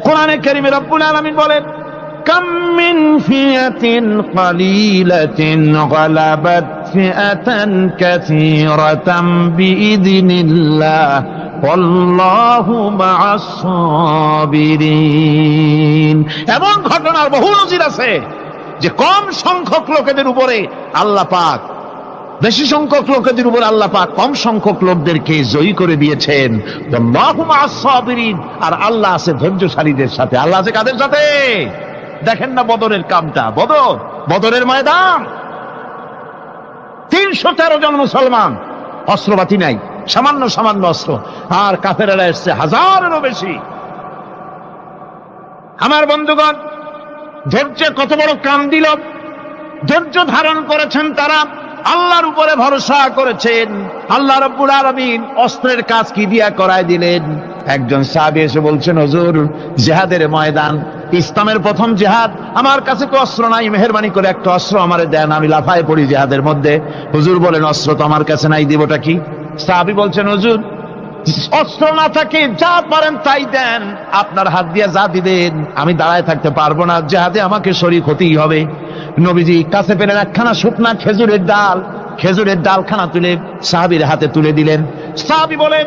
কোরআনে কারীমে রব্বুল আলামিন বলেন, কাম মিন ফিয়াতিন কালিলাতিন গালাবাত ফিআতান কাসীরাতাম বিইذনিল্লাহ ওয়াল্লাহু মা'আস সাবিরিন। এমন ঘটনার বহু নজির আছে যে কম সংখ্যক লোকেদের উপরে আল্লাহ পাক, বেশি সংখ্যক লোকেদের উপর আল্লাহ পাক কম সংখ্যক লোকদেরকে জয়ী করে দিয়েছেন। আল্লাহু মা'আস সাবিরিন, আর আল্লাহ আছে ধৈর্যশালীদের সাথে। আল্লাহ আছে কাদের সাথে? দেখেন না বদরের কামটা, বদরের ময়দান, 313 জন মুসলমান, অস্ত্রপাতি নাই, সামান্য অস্ত্র, আর কাফেরেরা এসছে হাজারেরও বেশি। আমার বন্ধুগণ, ধৈর্যে কত বড় কাম দিল! ধৈর্য ধারণ করেছেন তারা, আল্লাহর উপরে ভরসা করেছেন। আল্লাহ রাব্বুল আলামিন অস্ত্রের কাজ কি দিয়া করায় দিলেন। একজন সাহাবী এসে বলছেন, হুজুর, জিহাদের ময়দান, ইসলামের প্রথম জিহাদ, আমার কাছে তো অস্ত্র নাই, মেহেরবানি করে একটা অস্ত্র আমারে দেন, আমি লাফায় পড়ি জিহাদের মধ্যে। হুজুর বলেন, অস্ত্র তো আমার কাছে নাই, দিবটা কি? সাহাবী বলছেন, হুজুর, অস্ত্র না থাকে যা পারেন তাই দেন, আপনার হাত দিয়ে যা দিবেন আমি দাঁড়ায় থাকতে পারবো না, জিহাদে আমাকে শরীক হতেই হবে। নবীজি কাছে পেলেন একখানা শুকনা খেজুরের ডালখানা তুলে সাহাবীর হাতে তুলে দিলেন। সাহাবী বলেন,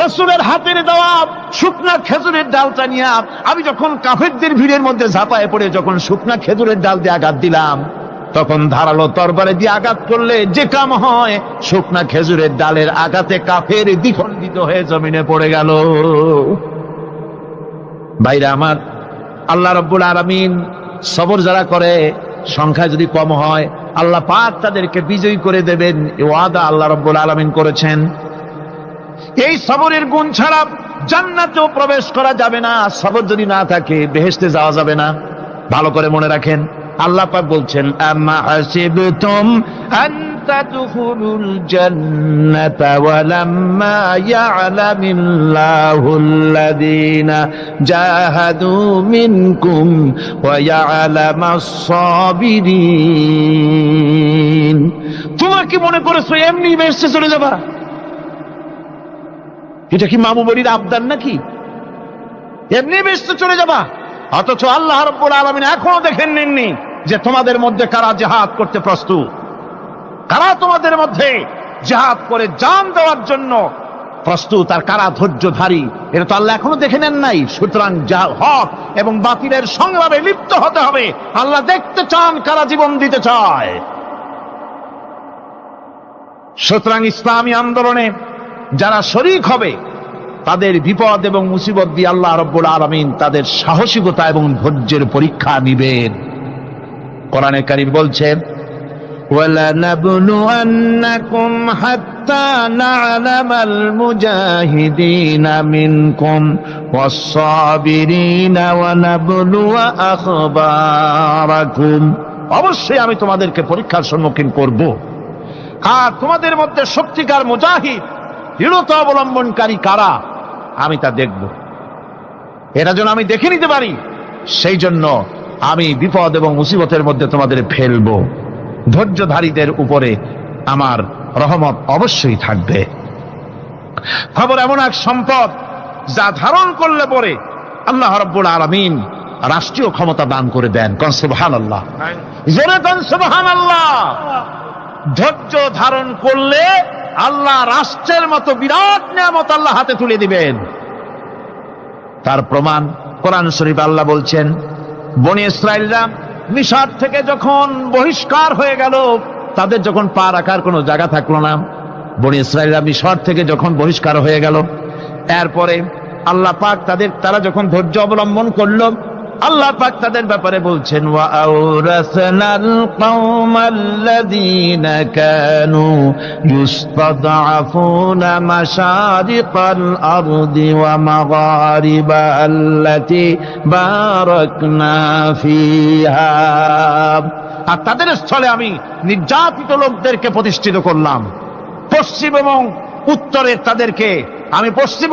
রাসূলের হাতের দেওয়া শুকনা খেজুরের ডালটা নিয়ে আমি যখন কাফেরদের ভিড়ের মধ্যে ঝাঁপায় পড়ে যখন শুকনা খেজুরের ডাল দিয়ে আঘাত দিলাম, তখন ধারালো তরবারে দিয়ে আঘাত করলে যে কাম হয়, শুকনা খেজুরের ডালের আঘাতে কাফের দ্বিখণ্ডিত হয়ে জমিনে পড়ে গেল। ভাইরা আমার, আল্লাহ রাব্বুল আলামিন সবর যারা করে, সংখ্যা যদি কম হয়, আল্লাহ পাক তাদেরকে বিজয়ী করে দেবেন, এই ওয়াদা আল্লাহ রাব্বুল আলামিন করেছেন। এই সবরের গুণ ছাড়া জান্নাতেও প্রবেশ করা যাবে না। সবর যদি না থাকে বেহেশতে যাওয়া যাবে না। ভালো করে মনে রাখেন, আল্লাহ পাক বলছেন, আম্মা হাসিবতুম আন তাদখুলুল জান্নাতা ওয়া লাম্মা ইয়া'লামিল্লাহুল্লাযীনা জাহাদু মিনকুম ওয়া ইয়া'লামাস সাবিরিন। তোমরা কি মনে করেছো এমনি বেহেশতে চলে যাবা? এটা কি মামু বাড়ির আবদার নাকি? এমনি বেহেশতে চলে যাবা? অথচ আল্লাহ রাব্বুল আলামিন এখনো দেখেন নেননি যে তোমাদের মধ্যে কারা জিহাদ করতে প্রস্তুত, কারা তোমাদের মধ্যে জিহাদ করে জান দেওয়ার জন্য প্রস্তুত, আর কারা ধৈর্যধারী, এটা তো আল্লাহ এখনো দেখে নেন নাই। সুতরাং হক এবং বাতিলের সংগ্রামে লিপ্ত হতে হবে। আল্লাহ দেখতে চান কারা জীবন দিতে চায়। সুতরাং ইসলামী আন্দোলনে যারা শরীক হবে, তাদের বিপদ এবং মুসিবত দিয়ে আল্লাহ রাব্বুল আলামিন তাদের সাহসিকতা এবং ধৈর্যের পরীক্ষা নিবেন। কোরআনে কারীম বলছেন, ওয়ালানাবলুয়ান্নাকুম হাত্তা না'লামাল মুজাহিদিনা মিনকুম ওয়াস-সাবিরিনা ওয়া নাবলুয়া আখবারাকুম। অবশ্যই আমি তোমাদেরকে পরীক্ষার সম্মুখীন করব, আর তোমাদের মধ্যে সত্যিকার মুজাহিদ, দৃঢ়তা অবলম্বনকারী কারা, আমি তা দেখব। এরা যেন আমি দেখে নিতে পারি, সেই জন্য আমি বিপদ এবং মুসিবতের মধ্যে তোমাদের ফেলবো। ধৈর্যধারীদের উপরে আমার রহমত অবশ্যই থাকবে। খবর এমন এক সম্পদ যা ধারণ করলে পরে আল্লাহ রাব্বুল আলামিন রাষ্ট্রীয় ক্ষমতা দান করে দেন। কোন সুবহানাল্লাহ, জোরে কোন সুবহানাল্লাহ। ধৈর্য ধারণ করলে আল্লাহ রাষ্ট্রের মতো বিরাট নিয়ামত আল্লাহ হাতে তুলে দিবেন। তার প্রমাণ কোরআন শরীফ আল্লাহ বলছেন, বনি ইসরাইলরা মিশর থেকে যখন বহিষ্কার হয়ে গেল, তাদের যখন পা রাখার কোনো জায়গা থাকলো না, বনি ইসরাইলরা মিশর থেকে যখন বহিষ্কার হয়ে গেল, এরপরে আল্লাহ পাক তারা যখন ধৈর্য অবলম্বন করলো, আল্লাহ পাক তাদের ব্যাপারে বলছেন, ওয়া আওরাসনাল কওমাল্লাযীনা কানু ইউস্তাদআফুনা মাশারিকাল আরদি ওয়া মাগারিবা আল্লাতী বারাকনা ফিহা। আর তাদের স্থলে আমি নির্যাতিত লোকদেরকে প্রতিষ্ঠিত করলাম। পশ্চিম এবং উত্তরের তাদেরকে আমি পশ্চিম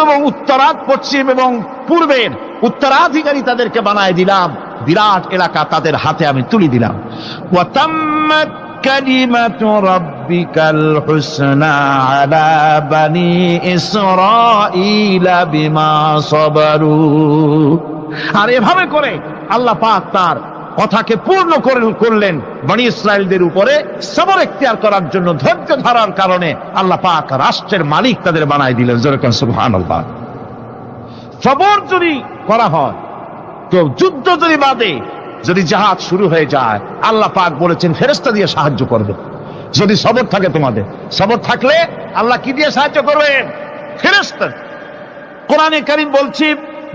এবং পূর্বের উত্তরাধিকারী তাদেরকে বানায় দিলাম। বিরাট এলাকা তাদের হাতে আমি তুলে দিলাম। ওয়া তাম্মাত কালিমাতু রাব্বিকাল হুসনা আলা বানি ইসরাঈলা বিমা সাবারু। আর এভাবে করে আল্লাহ পাক তার কথাকে পূর্ণ করলেন বনি ইসরায়েলদের উপরে সবর এখতিয়ার করার জন্য, ধৈর্য ধরার কারণে আল্লাহ পাক রাষ্ট্রের মালিক তাদের বানাই দিলেন। যেরকম সুবহানাল্লাহ। সবর যদি করা হয় তো যুদ্ধ যদি বাদে, যদি জাহাজ শুরু হয়ে যায়, আল্লাহ পাক বলেছেন ফেরেশতা দিয়ে সাহায্য করবে। যদি সবর থাকে তোমাদের, সবর থাকলে আল্লাহ কি দিয়ে সাহায্য করবেন? ফেরেশতা। কোরআনে কারীম বলছে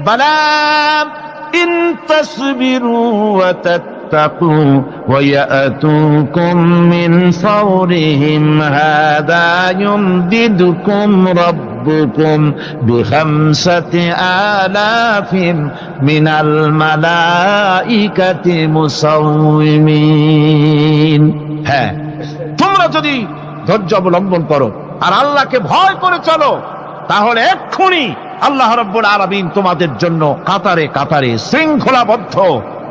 বালা ইন তাসবিরু ওয়া তাত্তাকু ওয়া ইয়াতুকুম মিন ফাওরিহিম হাদা ইউমদিদুকুম রাব্বুকুম বিখামসাতি আলাফিন মিনাল মালাইকাতি মুসাউমিন। হ্যাঁ, তোমরা যদি ধৈর্য অবলম্বন করো আর আল্লাহকে ভয় করে চলো, তাহলে এক্ষুনি আল্লাহ রাব্বুল আলামিন তোমাদের জন্য কাতারে কাতারে শৃঙ্খলাবদ্ধ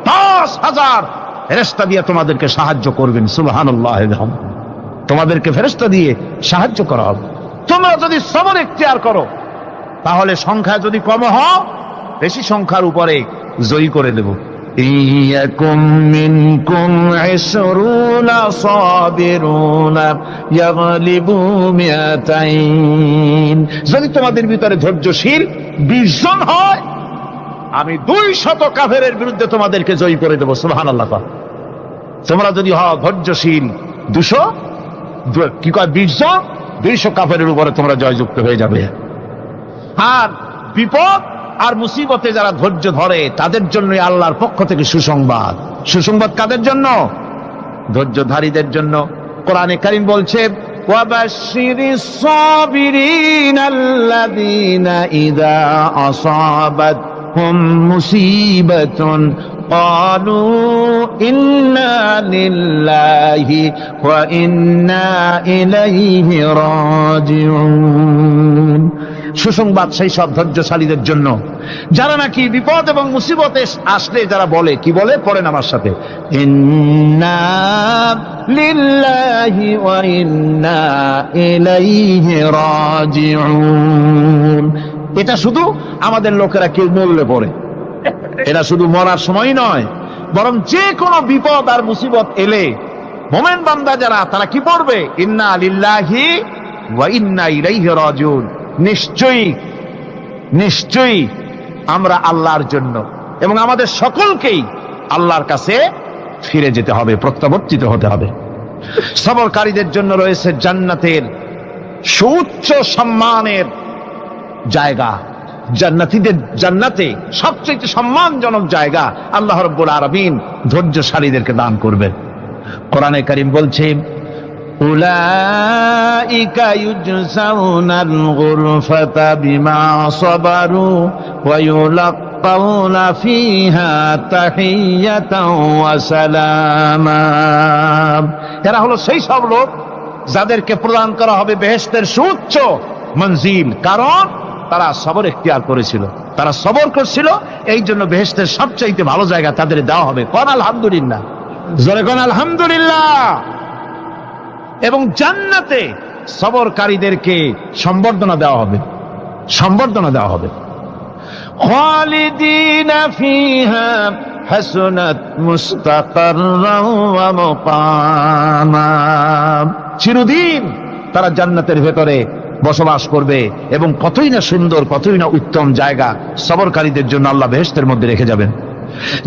10,000 ফেরেশতা দিয়ে তোমাদেরকে সাহায্য করবেন। সুবহানাল্লাহ। তোমাদেরকে ফেরেশতা দিয়ে সাহায্য করা হবে। তোমরা যদি সবর এখতিয়ার করো, তাহলে সংখ্যা যদি কম হও, বেশি সংখ্যার উপরে জয়ী করে দেব। ইয়াকুম মিনকুম 20 সাবিরুনা ইয়াগলিবু মিয়াতাইন। যদি তোমাদের ভিতরে ধৈর্যশীল 20 জন হয়, আমি 200 কাফেরের বিরুদ্ধে তোমাদেরকে জয়ী করে দেব। সুবহানাল্লাহ। তোমরা যদি হও ধৈর্যশীল 200, কি কয় 20 জন, 200 কাফেরের উপরে তোমরা জয়যুক্ত হয়ে যাবে। আর বিপদ আর মুসিবতে যারা ধৈর্য ধরে তাদের জন্য আল্লাহর পক্ষ থেকে সুসংবাদ। সুসংবাদ কাদের জন্য? ধৈর্যধারীদের জন্য। কোরআনে কারীম বলছে ওয়াবাশশিরিস সাবিরিনাল্লাযীনা ইযা আসাবাতহুম মুসিবাতুন ক্বালু ইন্না লিল্লাহি ওয়া ইন্না ইলাইহি রাজিউন। সুসংবাদ সেই সব ধৈর্যশালীদের জন্য যারা নাকি বিপদ এবং মুসিবতে আসলে যারা বলে, কি বলে? পড়েন আমার সাথে, ইন্না লিল্লাহি ওয়া ইন্না ইলাইহি রাজিউন। এটা শুধু আমাদের লোকেরা কেউ মরলে পড়ে, এটা শুধু মরার সময় নয়, বরং যে কোনো বিপদ আর মুসিবত এলে মুমিন বান্দা যারা, তারা কি পড়বে? ইন্না লিল্লাহি ওয়া ইন্না ইলাইহি রাজিউন। নিশ্চয়ই নিশ্চয়ই আমরা আল্লাহর জন্য এবং আমাদের সকলকেই আল্লাহর কাছে ফিরে যেতে হবে, প্রত্যাবর্তিত হতে হবে। সবরকারীদের জন্য রয়েছে জান্নাতের সুউচ্চ সম্মানের জায়গা। জান্নাতে সবচেয়ে সম্মানজনক জায়গা আল্লাহ রাব্বুল আলামিন ধৈর্যশালীদেরকে দান করবেন। কোরআনে কারীম বলছে উলাইকা ইউজসাউনাল গুরফাতা বিমা সাবারু ওয়া ইউলাক্কাউনা ফিহা তাহিয়াতাও ওয়া সালামা। এরা হলো সেই সব লোক যাদেরকে প্রদান করা হবে বেহেশতের সুউচ্চ মঞ্জিল, কারণ তারা সবর এখতিয়ার করেছিল, তারা সবর করছিল, এই জন্য বেহেশতের সবচাইতে ভালো জায়গা তাদের দেওয়া হবে। কোন আলহামদুলিল্লাহ, জোরে কোন আলহামদুলিল্লাহ। এবং জান্নাতে সবরকারীদেরকে সম্বর্ধনা দেওয়া হবে, সম্বর্ধনা দেওয়া হবে। খালিদিনা ফিহা হাসনাত মুস্তাকাররাও ওয়া মুকামা। চিরদিন তারা জান্নাতের ভেতরে বসবাস করবে এবং কতই না সুন্দর, কতই না উত্তম জায়গা সবরকারীদের জন্য আল্লাহ বেহেশতের মধ্যে রেখে যাবেন।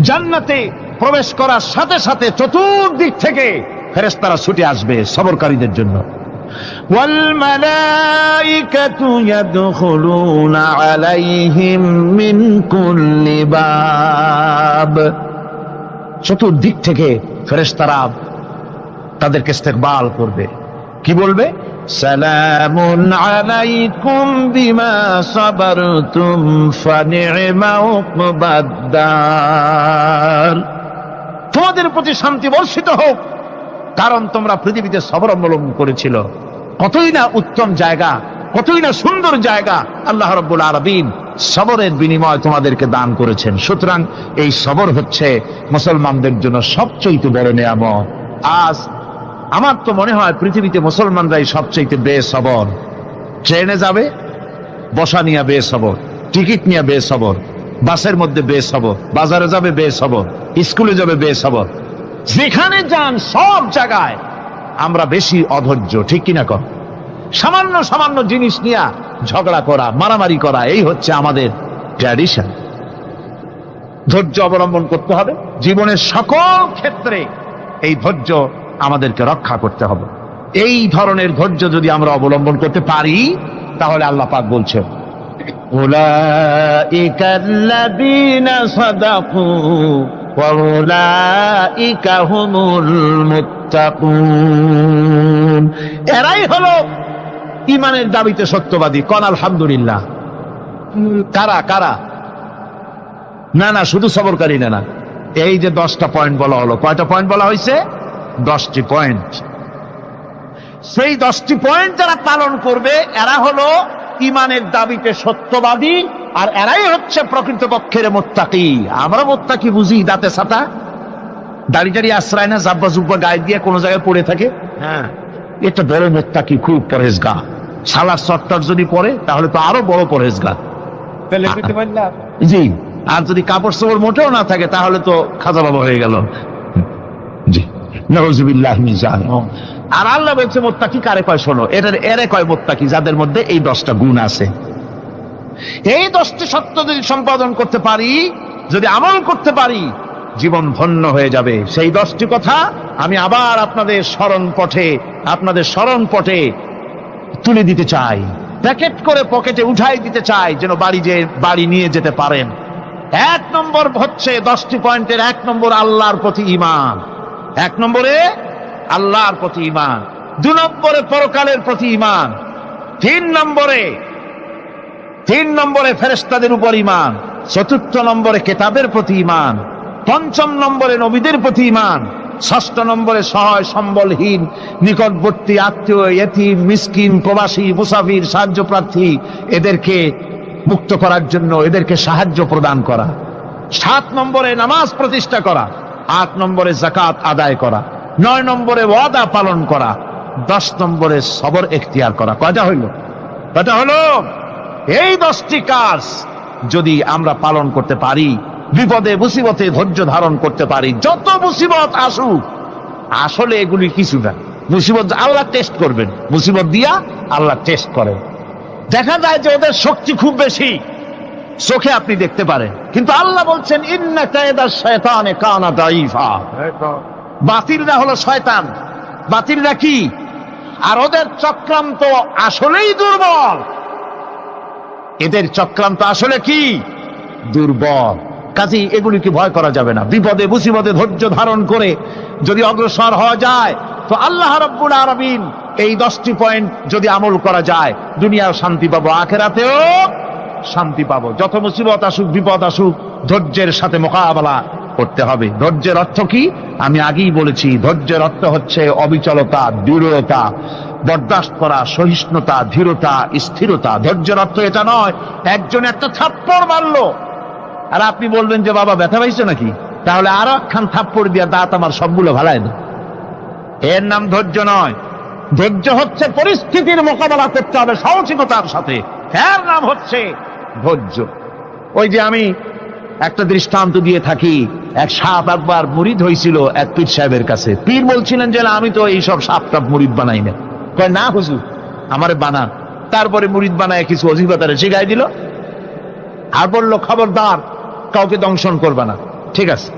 জান্নাতে প্রবেশ করার সাথে সাথে চতুর্দিক থেকে ফেরেশতারা ছুটে আসবে সবরকারীদের জন্য। ওয়াল মালাইকাতু ইয়াদখুলুনা আলাইহিম মিন কুল্লি বাব। চতুর্দিক থেকে ফেরেশতারা তাদেরকে ইস্তেকবাল করবে, কি বলবে? সালামুন আলাইকুম বিমা সাবারতুম ফানি'মা উকবাদ-দার। তোমাদের প্রতি শান্তি বর্ষিত হোক, কারণ তোমরা পৃথিবীতে সবর অবলম্বন করেছিল। কতই না উত্তম জায়গা, কতই না সুন্দর জায়গা আল্লাহ রাব্বুল আলামিন সবরের বিনিময় তোমাদেরকে দান করেছেন। সুতরাং এই সবর হচ্ছে মুসলমানদের জন্য সবচেয়ে বড় নিয়ামত। আজ আমার তো মনে হয় পৃথিবীতে মুসলমানরাই সবচেয়ে বেসবর। ট্রেনে যাবে, বসা নিয়ে বেসবর, টিকিট নিয়ে বেসবর, বাসের মধ্যে বেশ হব, বাজারে যাবে বেশ হব, স্কুলে যাবে বেশ হব, যেখানে যান সব জায়গায় আমরা বেশি অধৈর্য, ঠিক কিনা কর? সামান্য সামান্য জিনিস নিয়ে ঝগড়া করা, মারামারি করা, এই হচ্ছে আমাদের ট্র্যাডিশন। ধৈর্য অবলম্বন করতে হবে জীবনের সকল ক্ষেত্রে। এই ধৈর্য আমাদেরকে রক্ষা করতে হবে। এই ধরনের ধৈর্য যদি আমরা অবলম্বন করতে পারি, তাহলে আল্লাহ পাক বলছেন, উলাইকা আল্লাযীনা সাদাকু ওয়া উলাইকা হুমুল মুত্তাকুন। এরাই হলো ঈমানের দাবিতে সত্যবাদী। কোন আলহামদুলিল্লাহ। কারা কারা? না না, শুধু সবরকারী না। এই যে 10টা পয়েন্ট বলা হলো, কয়টা পয়েন্ট বলা হয়েছে? 10টি পয়েন্ট। সেই 10টি পয়েন্ট যারা পালন করবে এরা হলো ঈমানের দাবিতে সত্যবাদী, আর এরাই হচ্ছে প্রকৃতপক্ষের মুত্তাকি। আমরা মুত্তাকি বুঝি দাঁতে ছাতা, দাড়ি টাড়ি আশ্রয় না, জাব্বা জুব্বা গায়ে দিয়ে কোনো জায়গায় পড়ে থাকে। হ্যাঁ, এটা বড় মুত্তাকি, খুব পরহেজগার। সালার সত্তর যদি পড়ে তাহলে তো আরো বড় পরহেজগার। জি, আর যদি কাপড় চোপড় মোটেও না থাকে তাহলে তো খাজা বাবা হয়ে গেল। জি, নাউযুবিল্লাহি মিন যালিক। আর আল্লাহ বলছে মুত্তাকি কারে কয়? শোনো, এরে কয় মুত্তাকি যাদের মধ্যে এই 10টা গুণ আছে। এই 10টি সত্য যদি সম্পাদন করতে পারি, যদি আমল করতে পারি, জীবন ধন্য হয়ে যাবে। সেই 10টি কথা আমি আবার আপনাদের স্মরণ পটে তুলে দিতে চাই, প্যাকেট করে পকেটে উঠাই দিতে চাই, যেন বাড়ি নিয়ে যেতে পারেন। 1 নম্বর হচ্ছে 10টি পয়েন্টের 1 নম্বর আল্লাহর প্রতি ঈমান। 1 নম্বরে আল্লাহর প্রতি ঈমান, 2 নম্বরে পরকালের প্রতি ঈমান, 3 নম্বরে ফেরেশতাদের উপর ঈমান, 4র্থ নম্বরে কিতাবের প্রতি ঈমান, 5ম নম্বরে নবীদের প্রতি ঈমান, 6ষ্ঠ নম্বরে সহায় সম্বলহীন, নিকটবর্তী আত্মীয়, ইয়েতিম, মিসকিন, প্রবাসী, মুসাফির, সাহায্য প্রার্থী, এদেরকে মুক্ত করার জন্য এদেরকে সাহায্য প্রদান করা, 7 নম্বরে নামাজ প্রতিষ্ঠা করা, 8 নম্বরে যাকাত আদায় করা, 9 নম্বরে ওয়াদা পালন করা, 10 নম্বরে সবর এখতিয়ার করা। কয়টা হইল? এই 10টি কাজ যদি আমরা পালন করতে পারি, বিপদে মুসিবতে ধৈর্য ধারণ করতে পারি, যত মুসিবত আসুক, আসলে এগুলি কিছু না। মুসিবত আল্লাহ টেস্ট করবেন, মুসিবত দিয়া আল্লাহ টেস্ট করেন। দেখা যায় যে ওদের শক্তি খুব বেশি, চোখে আপনি দেখতে পারেন, কিন্তু আল্লাহ বলছেন ইন্না কায়দা শায়তানে কানা দাঈফা। বাতিলরা হলো শয়তান। বাতিলরা কি? আর ওদের চক্রান্ত আসলেই দুর্বল। এদের চক্রান্ত আসলে কি? দুর্বল। কাজেই এগুলিকে ভয় করা যাবে না। বিপদে মুসিবতে ধৈর্য ধারণ করে যদি অগ্রসর হওয়া যায়, তো আল্লাহ রাব্বুল আলামিন এই 10টি পয়েন্ট যদি আমল করা যায়, দুনিয়ার শান্তি পাবো, আখিরাতেও শান্তি পাবো। যত মুসিবত আসুক, বিপদ আসুক, ধৈর্যের সাথে মোকাবেলা করতে হবে। ধৈর্যের অর্থ কি? আমি আগেই বলেছি, ধৈর্যের অর্থ হচ্ছে অবিচলতা, দৃঢ়তা, বরদাস্ত করা, সহিষ্ণুতা, ধীরতা, স্থিরতা। ধৈর্যের অর্থ এটা নয় একজন একটা থাপ্পড় মারলো আর আপনি বলবেন যে বাবা ব্যথা পাইছে নাকি, তাহলে আরো একখান থাপ্পড় দিয়া দাঁত আমার সবগুলো ভালায় না। এর নাম ধৈর্য নয়। ধৈর্য হচ্ছে পরিস্থিতির মোকাবেলা করতে হবে সাহসিকতার সাথে, এর নাম হচ্ছে ধৈর্য। ওই যে আমি একটা দৃষ্টান্ত দিয়ে থাকি, এক সাপ একবার মুরিদ হয়েছিল এক পীর সাহেবের কাছে। পীর বলছিলেন যে আমি তো এইসব সাপ টাপ মুরিদ বানাই না। কয় না হুজুর, আমারে বানান। তারপরে মুরিদ বানায় কিছু অজিফাতারে শিখাই দিল, আর বললো খবরদার কাউকে দংশন করবে না। ঠিক আছে,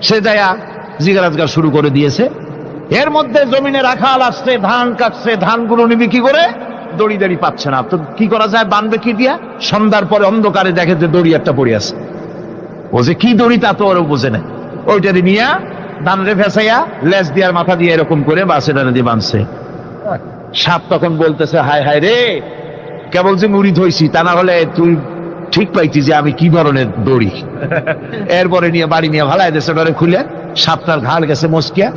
সে যায়া জিজ্ঞাসা শুরু করে দিয়েছে। এর মধ্যে জমিনে রাখাল আসছে, ধান কাটছে, ধানগুলো নিবি কি করে? দড়ি দাড়ি পাচ্ছে না, তো কি করা যায়, বানবে কি দিয়া? সন্ধ্যার পরে অন্ধকারে দেখে যে দড়ি একটা পড়ে আছে। ও যে কি দড়ি তা তো ওরা বোঝে না, ওইটারে নিয়ে ধান রে ফেসাইয়া লেজ দিয়ার মাথা দিয়ে এরকম করে বাসেটারে দিয়ে বাঁধছে। সাপ তখন বলতেছে, হায় হায় রে, কেবল যে মুরিদ হইছি, তা না হলে তুই ঠিক পাইছি যে আমি কি ধরনের দড়ি। এরপরে নিয়ে বাড়ি নিয়ে ভালাই দেশে ডরে খুলে সাপটার ঘাড় গেছে মস্কিয়া।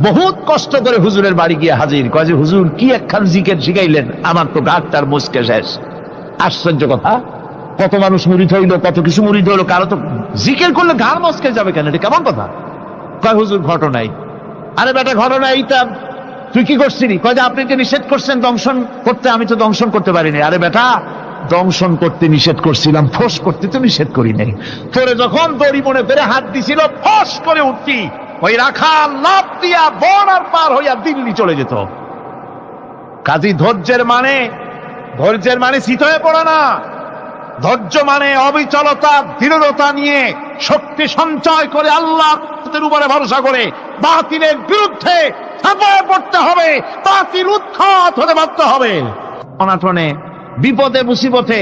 বহুত কষ্ট করে হুজুরের বাড়ি গিয়ে হাজির। কয় যে হুজুর কি একখান জিকের শিখাইলেন, আমার তো ঘাটটার মস্কে শেষ। আশ্চর্য কথা, কত মানুষ মুরিদ হইলো, কত কিছু মুরিদ হইলো, কারো তো জিকের করলে ঘাড় মস্কে যাবে কেন? এটা কেমন কথা? কয় হুজুর ঘটনাই। আরে বেটা ঘটনা এইটা, তুই কি করছিলি? কয় যে আপনি যে নিষেধ করছেন দংশন করতে, আমি তো দংশন করতে পারিনি। আরে বেটা দংশন করতে নিষেধ করছিলাম, ফোঁস করতে তো নিষেধ করি নাই। তোরে যখন দড়ি মনে করে হাত দিছিল, ফোঁস করে উঠতি, ওই রাখাল লাফ দিয়া বন আর পার হইয়া দিল্লি চলে যেত। কাজী ধৈর্যের মানে চিত হয়ে পড়ে না। ধৈর্য মানে অবিচলতা, দৃঢ়তা নিয়ে শক্তি সঞ্চয় করে আল্লাহর উপরে ভরসা করে বাতিলের বিরুদ্ধে ঝাঁপিয়ে পড়তে হবে, বাতিল উৎখাত হতে বাধ্য হবে। অনাটনে, বিপদে, মুসিবতে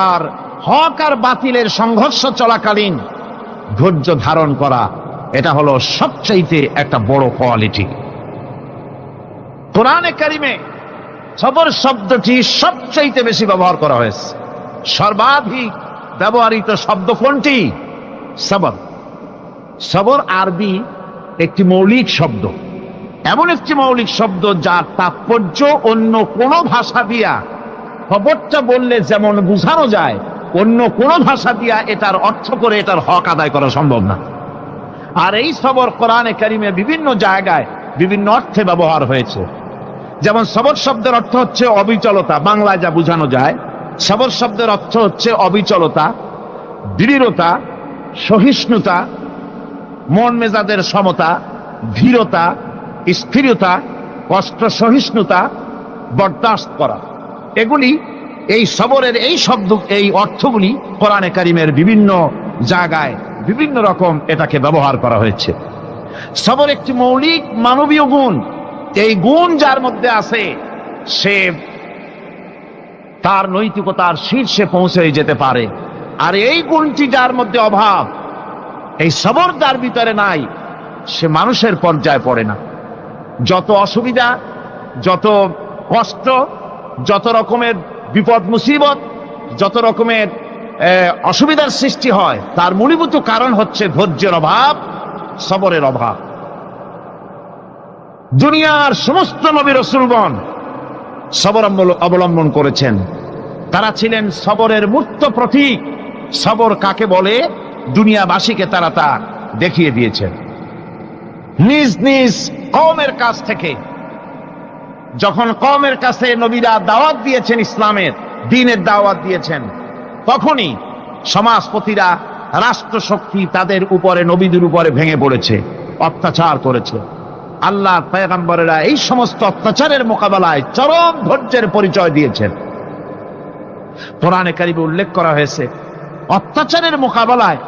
আর হক আর বাতিলের সংঘর্ষ চলাকালীন ধৈর্য ধারণ করা, এটা হলো সবচাইতে একটা বড় কোয়ালিটি। কোরআনে কারিমে সবর শব্দটি সবচাইতে বেশি ব্যবহার করা হয়েছে। সর্বাধিক ব্যবহৃত শব্দ কোনটি? সবর। সবর আরবি একটি মৌলিক শব্দ, এমন একটি মৌলিক শব্দ যার তাৎপর্য অন্য কোনো ভাষা দিয়া খবরটা বললে যেমন বোঝানো যায়, অন্য কোনো ভাষা দিয়া এটার অর্থ করে এটার হক আদায় করা সম্ভব না। আর এই সবর কোরআনে কারিমে বিভিন্ন জায়গায় বিভিন্ন অর্থে ব্যবহার হয়েছে। যেমন সবর শব্দের অর্থ হচ্ছে অবিচলতা, বাংলায় যা বোঝানো যায়। সবর শব্দের অর্থ হচ্ছে অবিচলতা, দৃঢ়তা, সহিষ্ণুতা, মন মেজাজের সমতা, ধীরতা, স্থিরতা, কষ্ট সহিষ্ণুতা, বরদাস্ত করা। এগুলি এই সবরের এই অর্থগুলি কোরআনে কারিমের বিভিন্ন জায়গায় বিভিন্ন রকম এটাকে ব্যবহার করা হয়েছে। সবর একটি মৌলিক মানবীয় গুণ। এই গুণ যার মধ্যে আছে সে তার নৈতিকতার শীর্ষে পৌঁছে যেতে পারে। আর এই গুণটি যার মধ্যে অভাব, এই সবর যার ভিতরে নাই, সে মানুষের পর্যায়ে পড়ে না। যত অসুবিধা, যত কষ্ট, যত রকমের বিপদ মুসিবত, যত রকমের অসুবিধার সৃষ্টি হয়, তার মূলীভূত কারণ হচ্ছে ধৈর্যের অভাব, সবরের অভাব। দুনিয়ার সমস্ত নবী রাসূলগণ সবর অবলম্বন করেছেন। তারা ছিলেন সবরের মূর্ত প্রতীক। সবর কাকে বলে দুনিয়াবাসীকে তারা তা দেখিয়ে দিয়েছেন। নিজ নিজ কওমের কাছ থেকে যখন কওমের কাছে নবীরা দাওয়াত দিয়েছেন, ইসলামের দ্বীনের দাওয়াত দিয়েছেন, তখনই সমাজপতিরা, রাষ্ট্রশক্তি তাদের উপরে, নবীদের উপরে ভেঙে পড়েছে, অত্যাচার করেছে। আল্লাহর পয়গম্বরেরা এই সমস্ত অত্যাচারের মোকাবেলায় চরম ধৈর্যের পরিচয় দিয়েছেন। কোরআনে কারিমে উল্লেখ করা হয়েছে অত্যাচারের মোকাবেলায়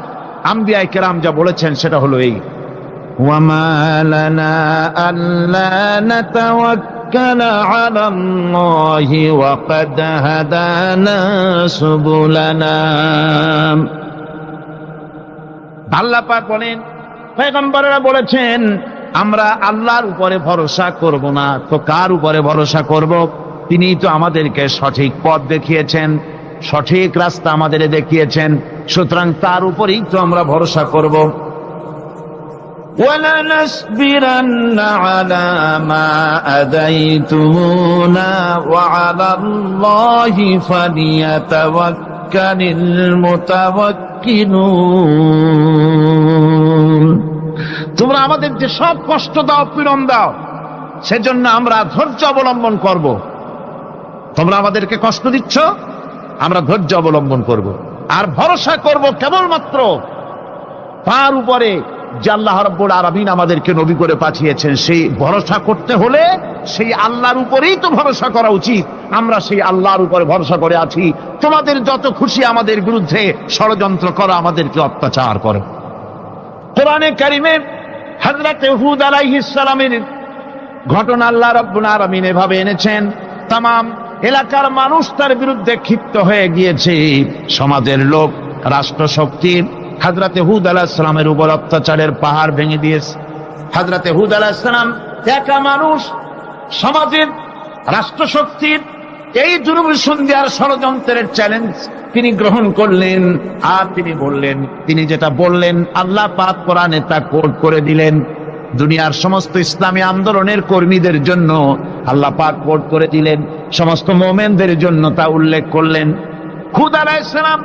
আম্বিয়ায়ে কেরাম যা বলেছেন সেটা হলো এই: ওয়ামা লানা আল্লা নাতাওয়াক্কালা আলাল্লাহি ওয়া ক্বাদ হাদানা সুবুলানা। আল্লাহ পাক বলেন, পয়গম্বরেরা বলেছেন আমরা আল্লাহর উপরে ভরসা করব না তো কার উপরে ভরসা করব? তিনিই তো আমাদেরকে সঠিক পথ দেখিয়েছেন, সঠিক রাস্তা আমাদের দেখিয়েছেন, সুতরাং তার উপরেই তো আমরা ভরসা করব। وَلَنَصْبِرَنَّ عَلَى مَا آذَيْتُمُونَا وَعَلَى اللَّهِ فَلْيَتَوَكَّلِ الْمُتَوَكِّلُونَ। তোমরা আমাদের যে সব কষ্ট দাও, পীড়ন দাও, সেজন্য আমরা ধৈর্য অবলম্বন করব। তোমরা আমাদেরকে কষ্ট দিচ্ছ, আমরা ধৈর্য অবলম্বন করব আর ভরসা করব কেবলমাত্র তার উপরে যে আল্লাহ রাব্বুল আলামিন আমাদেরকে নবী করে পাঠিয়েছেন। সেই ভরসা করতে হলে সেই আল্লাহর উপরেই তো ভরসা করা উচিত। আমরা সেই আল্লাহর উপরে ভরসা করে আছি। তোমাদের যত খুশি আমাদের বিরুদ্ধে ষড়যন্ত্র করো, আমাদেরকে অত্যাচার করো। কোরআনে কারিমে হযরত হুদ আলাইহিস সালামের ঘটনা আল্লাহ রাব্বুল আলামিন এভাবে এনেছেন। তামাম এলাকার মানুষ তার বিরুদ্ধে ক্ষিপ্ত হয়ে গিয়েছে। সমাজের লোক, রাষ্ট্রশক্তি হযরত হুদ আলাইহিস সালামের উপর অত্যাচারের পাহাড় ভেঙে দিয়েছে। হযরত হুদ আলাইহিস সালাম একা মানুষ, সমাজের রাষ্ট্রশক্তির এই দুর্বিসন্ধির ষড়যন্ত্রের চ্যালেঞ্জ তিনি গ্রহণ করলেন। আর তিনি বললেন, তিনি যেটা বললেন আল্লাহ পাক কোরআনে তা কোট করে দিলেন। দুনিয়ার সমস্ত ইসলামী আন্দোলনের কর্মীদের জন্য আল্লাহ পাক কোট করে দিলেন, সমস্ত মুমিনদের জন্য তা উল্লেখ করলেন। হুদ আলাইহিস সালাম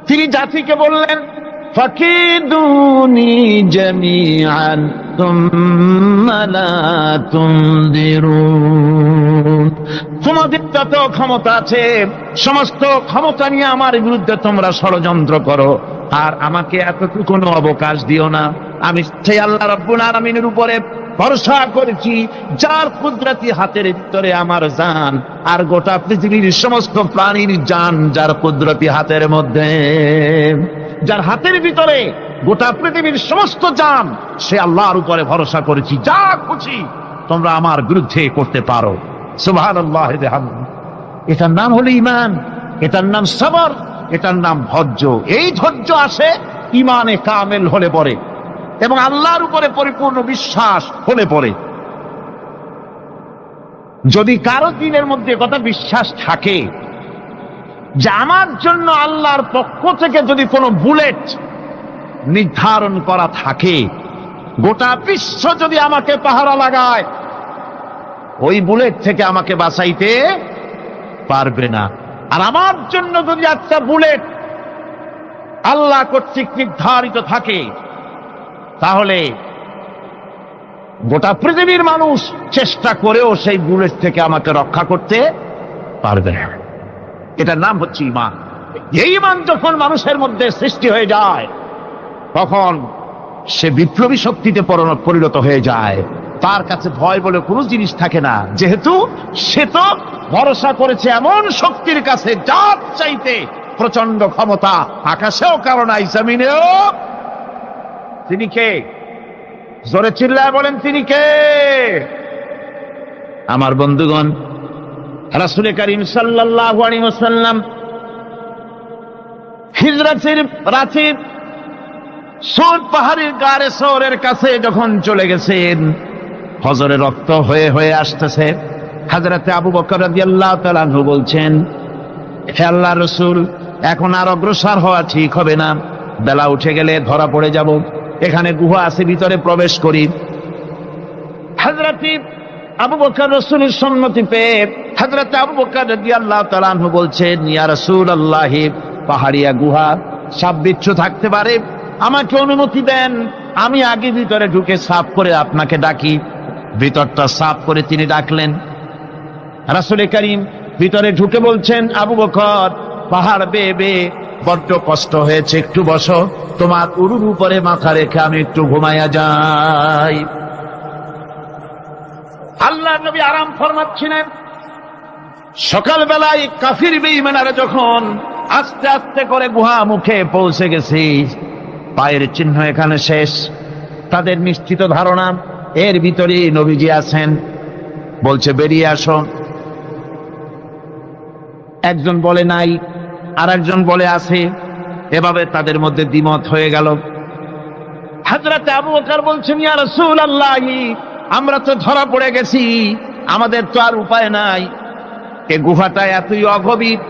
তিনি জাতিকে বললেন, ফাকিদুনি জামিআন সুম্মা লা তুনদিরুন। তোমাদের যত ক্ষমতা আছে সমস্ত ক্ষমতা নিয়ে আমার বিরুদ্ধে তোমরা ষড়যন্ত্র করো, আর আমাকে এতটুকু অবকাশ দিও না। আমি সেই আল্লাহ রাব্বুল আলামিনের উপরে ভরসা করেছি, যার কুদরতি হাতের ভিতরে আমার জান, আর গোটা পৃথিবীর সমস্ত প্রাণীর জান যার কুদরতি হাতের মধ্যে। যার হাতের ভিতরে গোটা পৃথিবীর সমস্ত জান, সে আল্লাহর উপরে ভরসা করেছি, যা খুশি তোমরা আমার বিরুদ্ধে করতে পারো। সুবহানাল্লাহ। এটার নাম হলো ঈমান, এটার নাম সবর, এটার নাম ধৈর্য। এই ধৈর্য আসে ঈমানে কামেল হলে পরে এবং আল্লাহর উপরে পরিপূর্ণ বিশ্বাস হলে পরে। যদি কারো দিনের মধ্যে কথা বিশ্বাস থাকে যে আমার জন্য আল্লাহর পক্ষ থেকে যদি কোনো বুলেট নির্ধারণ করা থাকে, গোটা বিশ্ব যদি আমাকে পাহারা লাগায়, ওই বুলেট থেকে আমাকে বাঁচাইতে পারবে না। আর আমার জন্য যদি একটা বুলেট আল্লাহ কর্তৃক নির্ধারিত থাকে, তাহলে গোটা পৃথিবীর মানুষ চেষ্টা করেও সেই বুলেট থেকে আমাকে রক্ষা করতে পারবে না। এটার নাম হচ্ছে ঈমান। এই ঈমান যখন মানুষের মধ্যে সৃষ্টি হয়ে যায়, তখন সে বিপ্লবী শক্তিতে পরিণত হয়ে যায়। তার কাছে ভয় বলে কোনো জিনিস থাকে না, যেহেতু সে তো ভরসা করেছে এমন শক্তির কাছে যার চাইতে প্রচন্ড ক্ষমতা আকাশেও কারো নাই, জমিনেও। তিনি কে? জোরে চিল্লায় বলেন, তিনি কে? আমার বন্ধুগণ, রাসূল করিম সাল্লাল্লাহু আলাইহি ওয়াসাল্লাম হিজরতের রাতে সৌর পাহাড়ের গারে সৌরের কাছে যখন চলে গেছেন, হজরে রক্ত হয়ে হয়ে আসতেছে। হযরতে আবু বকর রাদিয়াল্লাহু তাআলা আনহু বলছেন, হে আল্লাহর রাসূল, এখন আর অগ্রসর হওয়া ঠিক হবে না, বেলা উঠে গেলে ধরা পড়ে যাব। এখানে গুহা আছে, ভিতরে প্রবেশ করি। হযরতে আবু বকর রাসূলের সম্মতি পেয়ে হযরতে আবু বকর রাদিয়াল্লাহু তাআলা আনহু বলছেন, ইয়া রাসূলুল্লাহ, পাহাড়িয়া গুহা, সাপ বিচ্ছু থাকতে পারে, আমাকে অনুমতি দেন, আমি আগে ভিতরে ঢুকে সাফ করে আপনাকে ডাকি। ভিতরটা সাফ করে তিনি ডাকলেন। রাসূল করিম ভিতরে ঢুকে বলছেন, আবু বকর, পাহাড় বেয়ে বেয়ে বড্ড কষ্ট হয়েছে, একটু বসো, তোমার উরুর উপরে মাথা রেখে আমি একটু ঘুমাইয়া যাই। আল্লাহর নবী আরাম ফরমাচ্ছিলেন। সকালবেলায় কাফির বেঈমানেরা যখন আস্তে আস্তে করে গুহা মুখে পৌঁছে গেছি, পায়ের চিহ্ন এখানে শেষ, তাদের নিশ্চিত ধারণা এর ভিতরে নবীজি আছেন। বলছে, বেরিয়ে আসো। একজন বলে নাই, আর একজন বলে আছে, এভাবে তাদের মধ্যে দ্বিমত হয়ে গেল। হযরতে আবু বকর বলছেন, ইয়া রাসূলুল্লাহ, আমরা তো ধরা পড়ে গেছি, আমাদের তো আর উপায় নাই। এই গুহাটা এতই অগভীর,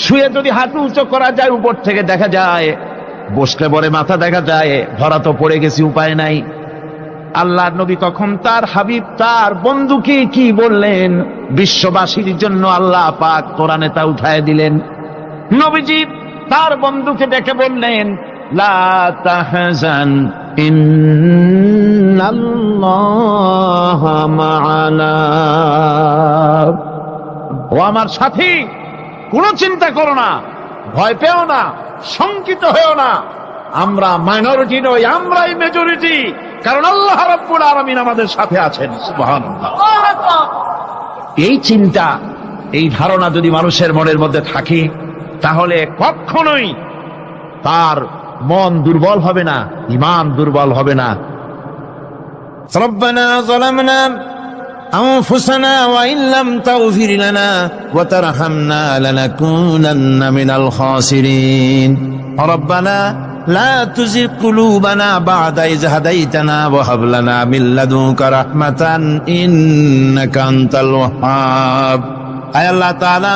শুয়ে যদি হাঁটু উঁচু করা যায় উপর থেকে দেখা যায়, বসলে পরে মাথা দেখা যায়, ধরা তো পড়ে গেছি, উপায় নাই। আল্লাহর নবী তখন তার হাবিব, তার বন্ধুকে কি বললেন? বিশ্ববাসীর জন্য আল্লাহ পাক কোরআনে তা উঠায় দিলেন। নবীজি তার বন্ধুকে ডেকে বললেন, লা তাহজান ইন্নাল্লাহা মা'ানা। ও আমার সাথী, কোনো চিন্তা করো না, ভয় পেও না, শঙ্কিত হয়েও না। আমরা মাইনরিটি নই, আমরাই মেজরিটি, কারণ আল্লাহ রাব্বুল আলামিন আমাদের সাথে আছেন। সুবহানাল্লাহ। এই চিন্তা, এই ধারণা যদি মানুষের মনের মধ্যে থাকে, তাহলে কখনোই তার মন দুর্বল হবে না, ঈমান দুর্বল হবে না। রব্বানা যালামনা আনফুসানা ওয়া ইন লাম তাগফির লানা ওয়া তারহামনা লানাকুনান্না মিনাল খাসিরিন। রব্বানা লা তুযিগ কুলুবানা বা'দা ইয হাদাইতানা ওয়া হাব লানা মিন লাদুনকা রাহমাতান ইন্নাকা আনতাল ওয়াহ্হাব। আয় আল্লাহ তাআলা,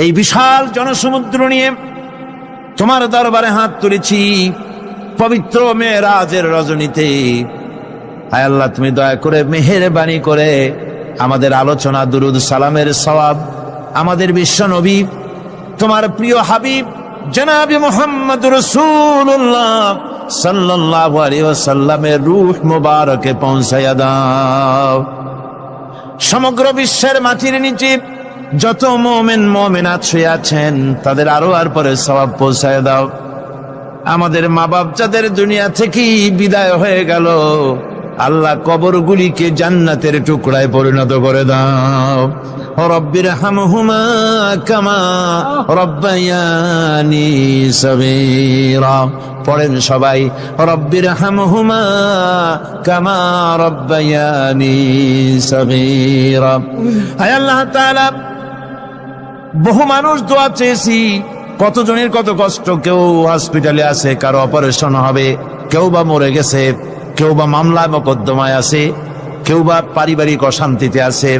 এই বিশাল জনসমুদ্র নিয়ে তোমার দরবারে হাত তুলেছি পবিত্র মেরাজের রজনীতে। আয় আল্লাহ, তুমি দয়া করে মেহেরবানি করে আমাদের আলোচনা, দুরুদ সালামের সওয়াব আমাদের বিশ্ব নবী, তোমার প্রিয় হাবিব জনাবে মুহাম্মদ রাসূলুল্লাহ সাল্লাল্লাহু আলাইহি ওয়াসাল্লামের রূহ মুবারকে পৌঁছায়া দাও। সমগ্র বিশ্বের মাটির নিচে যত মুমিন মুমিনাত শুয়ে আছেন তাদের আরো আর পরে সওয়াব পৌঁছায় দাও। আমাদের মা বাপ যাদের দুনিয়া থেকে বিদায় হয়ে গেল, আল্লাহ কবরগুলিকে জান্নাতের টুকরায় পরিণত করে দাও। রব্বির হামহুমা কামা রব্বায়ানি সগীরা। পড়েন সবাই, রব্বির হামহুমা কামা রব্বায়ানি সগীরা। হায় আল্লাহ তাআলা, বহু মানুষ দোয়া চেয়েছি, কতজনের কত কষ্ট। কেউ হসপিটালে আছে, কারো অপারেশন হবে, কেউ বা মরে গেছে, কেউ বা মামলা মোকদ্দমায় আছে, কেউ বা পারিবারিক অশান্তিতে আছে।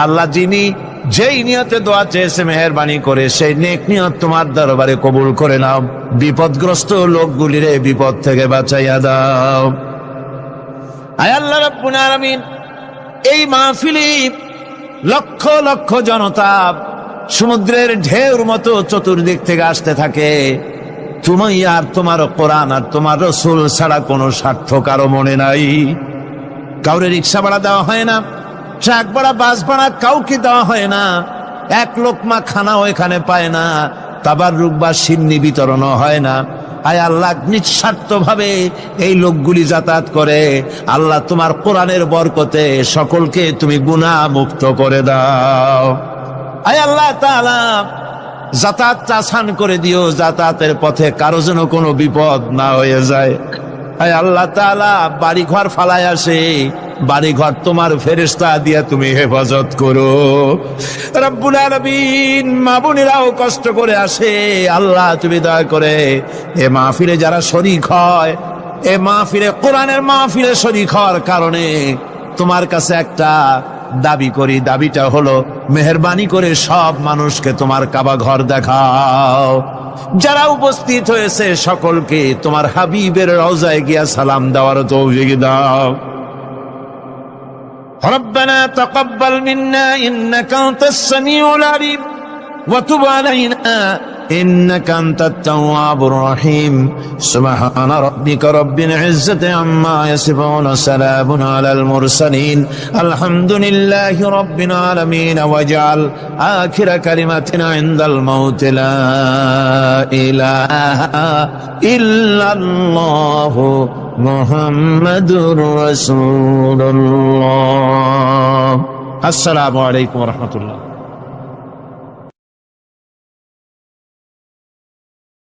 আল্লাহ যিনি যেই নিয়তে দোয়া চেয়েছে মেহেরবানি করে সেই নেক নিয়ত তোমার দরবারে কবুল করে নাও। বিপদগ্রস্ত লোকগুলির বিপদ থেকে বাঁচাইয়া দাও। আয় আল্লাহ রাব্বুল আলামিন, এই মাহফিলে লক্ষ লক্ষ জনতা সমুদ্রের ঢেউর মতো চতুর্দিক থেকে আসতে থাকে। তুমি আর তোমার কোরআন আর তোমার রসুল ছাড়া কোনো স্বার্থ কারো মনে নাই। কাউরে রিক্সা ভাড়া দেওয়া হয় না, ট্রাক ভাড়া, বাস ভাড়া কাউকে দেওয়া হয় না। এক লোকমা খানাও এখানে পায় না, তাবাররুক বা সিন্নি বিতরণও হয় না। আয় আল্লাহ, নিঃস্বার্থ ভাবে এই লোকগুলি যাতায়াত করে। আল্লাহ তোমার কোরআনের বরকতে সকলকে তুমি গুনাহ মুক্ত করে দাও। আয় আল্লাহ তাআলা, যাতায়াতটা আসান করে দিও, যাতায়াতের পথে কারো যেন কোনো বিপদ না হয়ে যায়। আয় আল্লাহ তাআলা, বাড়ি ঘর ফালায় আসে, বাড়ি ঘর তোমার ফেরেশতা দিয়া তুমি হেফাজত করো। রব্বুল আলামিন, মা বোনেরাও কষ্ট করে আসে, আল্লাহ তুমি দয়া করে এ মাহফিলে যারা শরীক হয়, এ মাহফিলে কোরআনের মাহফিলে শরীক হওয়ার কারণে তোমার কাছে একটা দাবি করি। দাবিটা হলো, মেহেরবানি করে সব মানুষকে তোমার কাবা ঘর দেখাও। যারা উপস্থিত হয়েছে সকলকে তোমার হাবিবের রওজায় গিয়া সালাম দেওয়ার তৌফিক দাও। রব্বানা তাকাব্বাল মিন্না ইন্নাকা আনতাস সামিউল আলিম ওয়া তুব আলাইনা ইন্নাকা আনতাত তাওয়াবুর রহিম। সুবহানা রাব্বিকা রাব্বিল ইজ্জাতি আম্মা ইয়াসিফুন, সালামুন আলাল মুরসালিন, আলহামদুলিল্লাহি রাব্বিল আলামিন। ওয়াজআল আখিরা কালিমাতিনা ইনদাল মাউত লা ইলাহা ইল্লাল্লাহু মুহাম্মাদুর রাসূলুল্লাহ। আসসালামু আলাইকুম ওয়া রাহমাতুল্লাহ।